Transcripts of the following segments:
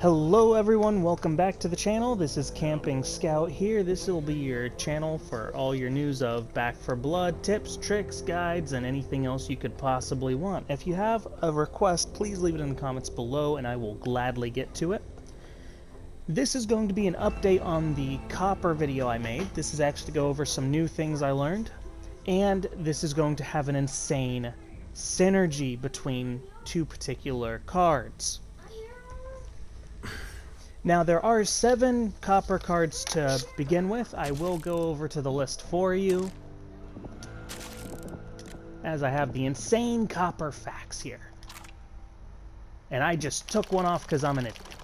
Hello everyone, welcome back to the channel. This is Camping Scout here. This will be your channel for all your news of Back 4 Blood, tips, tricks, guides, and anything else you could possibly want. If you have a request, please leave it in the comments below and I will gladly get to it. This is going to be an update on the copper video I made. This is actually to go over some new things I learned. And this is going to have an insane synergy between two particular cards. Now there are 7 copper cards to begin with. I will go over to the list for you, as I have the insane copper facts here. And I just took one off because I'm an idiot.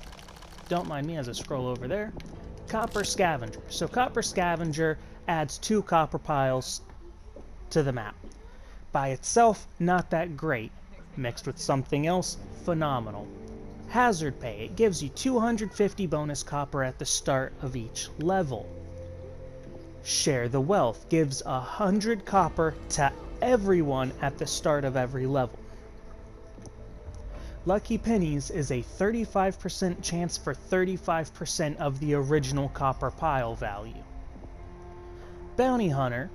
Don't mind me as I scroll over there. Copper Scavenger. So Copper Scavenger adds 2 copper piles to the map. By itself, not that great. Mixed with something else, phenomenal. Hazard Pay. It gives you 250 bonus copper at the start of each level. Share the Wealth gives 100 copper to everyone at the start of every level. Lucky Pennies is a 35% chance for 35% of the original copper pile value. Bounty Hunter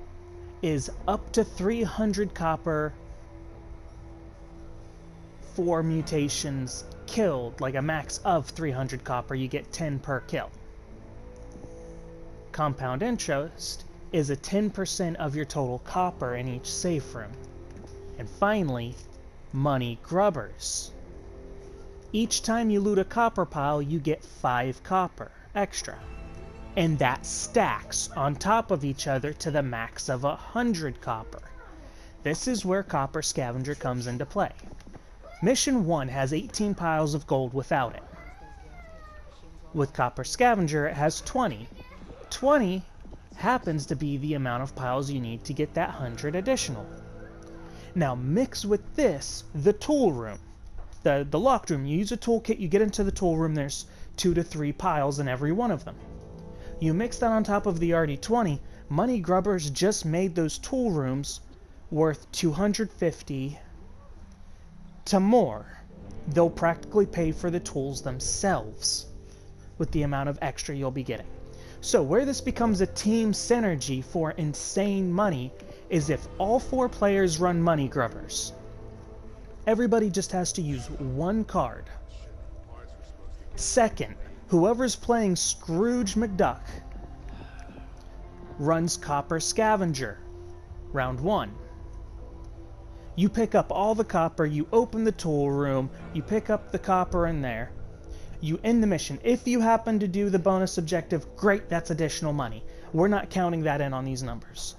is up to 300 copper for mutations killed, like a max of 300 copper, you get 10 per kill. Compound Interest is a 10% of your total copper in each safe room. And finally, Money Grubbers. Each time you loot a copper pile, you get 5 copper extra. And that stacks on top of each other to the max of 100 copper. This is where Copper Scavenger comes into play. Mission 1 has 18 piles of gold without it. With Copper Scavenger, it has 20. 20 happens to be the amount of piles you need to get that 100 additional. Now mix with this the tool room. The locked room. You use a toolkit, you get into the tool room, there's 2 to 3 piles in every one of them. You mix that on top of the RD20, Money Grubbers just made those tool rooms worth 250 to more. They'll practically pay for the tools themselves with the amount of extra you'll be getting. So where this becomes a team synergy for insane money is if all 4 players run Money Grubbers. Everybody just has to use 1 card. Second, whoever's playing Scrooge McDuck runs Copper Scavenger. Round 1. You pick up all the copper, you open the tool room, you pick up the copper in there, you end the mission. If you happen to do the bonus objective, great, that's additional money. We're not counting that in on these numbers.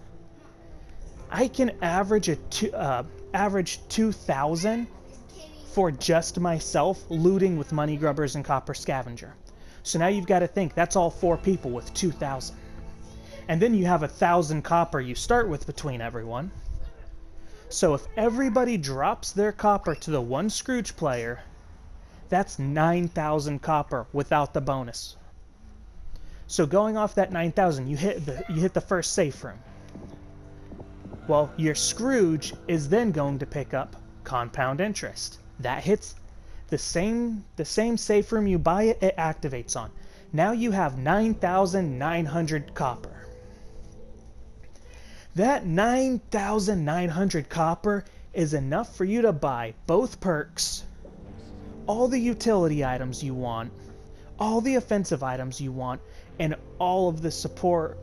I can average average 2,000 for just myself looting with Money Grubbers and Copper Scavenger. So now you've got to think, that's all 4 people with 2,000. And then you have 1,000 copper you start with between everyone. So if everybody drops their copper to the 1 Scrooge player, that's 9,000 copper without the bonus. So going off that 9,000, you hit the first safe room. Well, your Scrooge is then going to pick up Compound Interest. That hits the same safe room you buy it, it activates on. Now you have 9,900 copper. That 9,900 copper is enough for you to buy both perks, all the utility items you want, all the offensive items you want, and all the support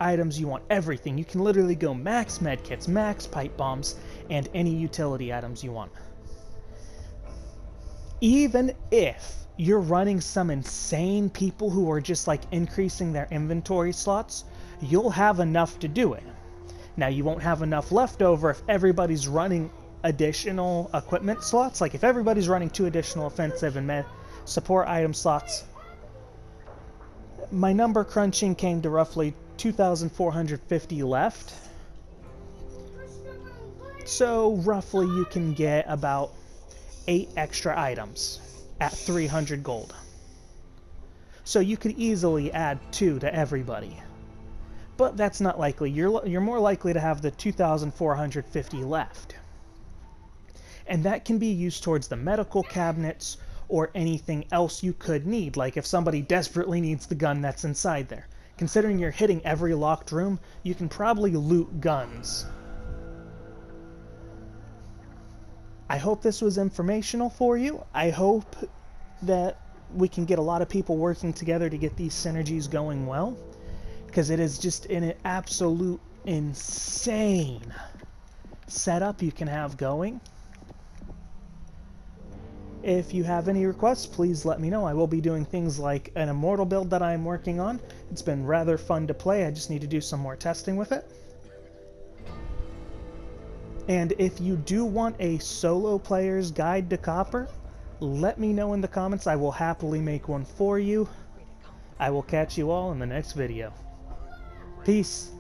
items you want, everything. You can literally go max medkits, max pipe bombs, and any utility items you want. Even if you're running some insane people who are just like increasing their inventory slots, you'll have enough to do it. Now you won't have enough left over if everybody's running additional equipment slots. Like if everybody's running 2 additional offensive and support item slots. My number crunching came to roughly 2,450 left. So roughly you can get about 8 extra items at 300 gold. So you could easily add 2 to everybody. But that's not likely. You're more likely to have the 2,450 left. and that can be used towards the medical cabinets or anything else you could need, like if somebody desperately needs the gun that's inside there. Considering you're hitting every locked room, you can probably loot guns. I hope this was informational for you. I hope that we can get a lot of people working together to get these synergies going well, because it is just an absolute insane setup you can have going. If you have any requests, please let me know. I will be doing things like an Immortal build that I'm working on. It's been rather fun to play. I just need to do some more testing with it. And if you do want a solo player's guide to Copper, let me know in the comments. I will happily make one for you. I will catch you all in the next video. Peace.